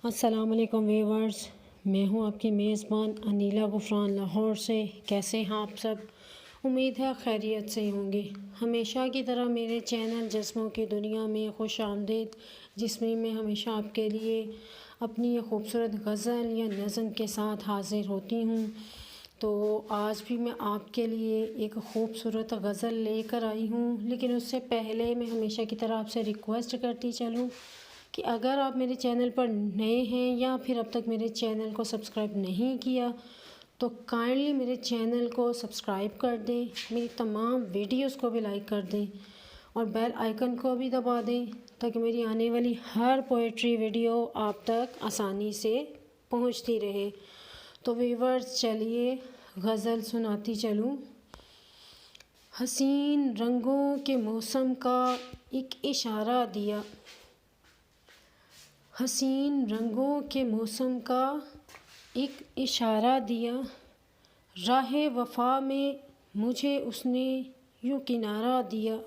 अस्सलाम वालेकुम व्यूअर्स, मैं हूं आपकी मेज़बान अनीला गुफरान लाहौर से। कैसे हैं आप सब? उम्मीद है खैरियत से होंगे। हमेशा की तरह मेरे चैनल जिस्मों की दुनिया में खुश आमदीद, जिसमें मैं हमेशा आपके लिए अपनी खूबसूरत गज़ल या नज़म के साथ हाज़िर होती हूँ। तो आज भी मैं आपके लिए एक ख़ूबसूरत गज़ल लेकर आई हूँ, लेकिन उससे पहले मैं हमेशा की तरह आपसे रिक्वेस्ट करती चलूँ कि अगर आप मेरे चैनल पर नए हैं या फिर अब तक मेरे चैनल को सब्सक्राइब नहीं किया तो काइंडली मेरे चैनल को सब्सक्राइब कर दें, मेरी तमाम वीडियोस को भी लाइक कर दें और बेल आइकन को भी दबा दें ताकि मेरी आने वाली हर पोएट्री वीडियो आप तक आसानी से पहुंचती रहे। तो व्यूअर्स, चलिए गज़ल सुनाती चलूँ। हसीन रंगों के मौसम का एक इशारा दिया, हसीन रंगों के मौसम का एक इशारा दिया, राहे वफ़ा में मुझे उसने यूँ किनारा दिया।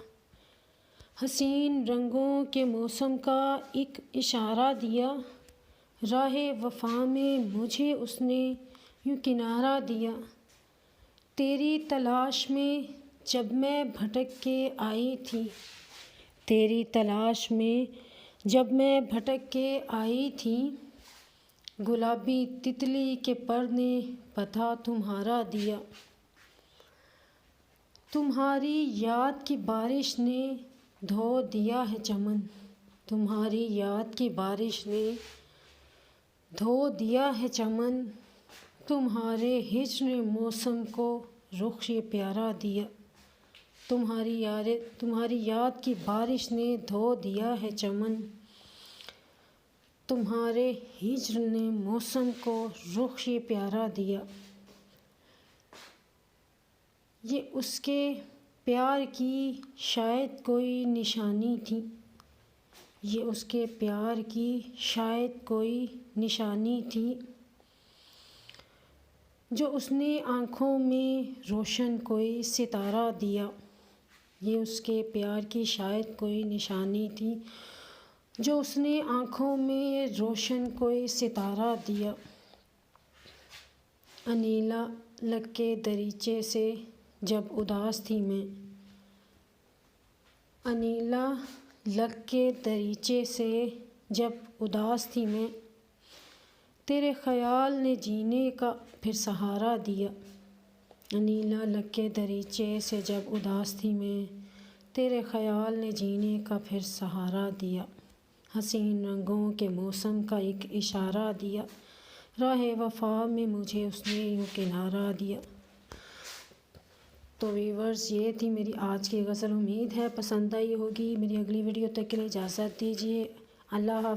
हसीन रंगों के मौसम का एक इशारा दिया, राहे वफ़ा में मुझे उसने यूँ किनारा दिया। तेरी तलाश में जब मैं भटक के आई थी, तेरी तलाश में जब मैं भटक के आई थी, गुलाबी तितली के पर ने पता तुम्हारा दिया। तुम्हारी याद की बारिश ने धो दिया है चमन, तुम्हारी याद की बारिश ने धो दिया है चमन, तुम्हारे हिज्र ने मौसम को रुख ये प्यारा दिया। तुम्हारी याद की बारिश ने धो दिया है चमन, तुम्हारे हिज्र ने मौसम को रुख ये प्यारा दिया। ये उसके प्यार की शायद कोई निशानी थी, ये उसके प्यार की शायद कोई निशानी थी, जो उसने आँखों में रोशन कोई सितारा दिया। ये उसके प्यार की शायद कोई निशानी थी, जो उसने आँखों में रोशन कोई सितारा दिया। अनीला लग के दरीचे से जब उदास थी मैं, अनीला लग के दरीचे से जब उदास थी मैं, तेरे ख़याल ने जीने का फिर सहारा दिया। अनीला लग के दरीचे से जब उदास थी मैं, तेरे ख़याल ने जीने का फिर सहारा दिया। हसीन रंगों के मौसम का एक इशारा दिया, राहे वफ़ा में मुझे उसने यूँ किनारा दिया। तो व्यूअर्स, ये थी मेरी आज की गज़ल। उम्मीद है पसंद आई होगी। मेरी अगली वीडियो तक के लिए इजाज़त दीजिए। अल्लाह हाफ़िज़।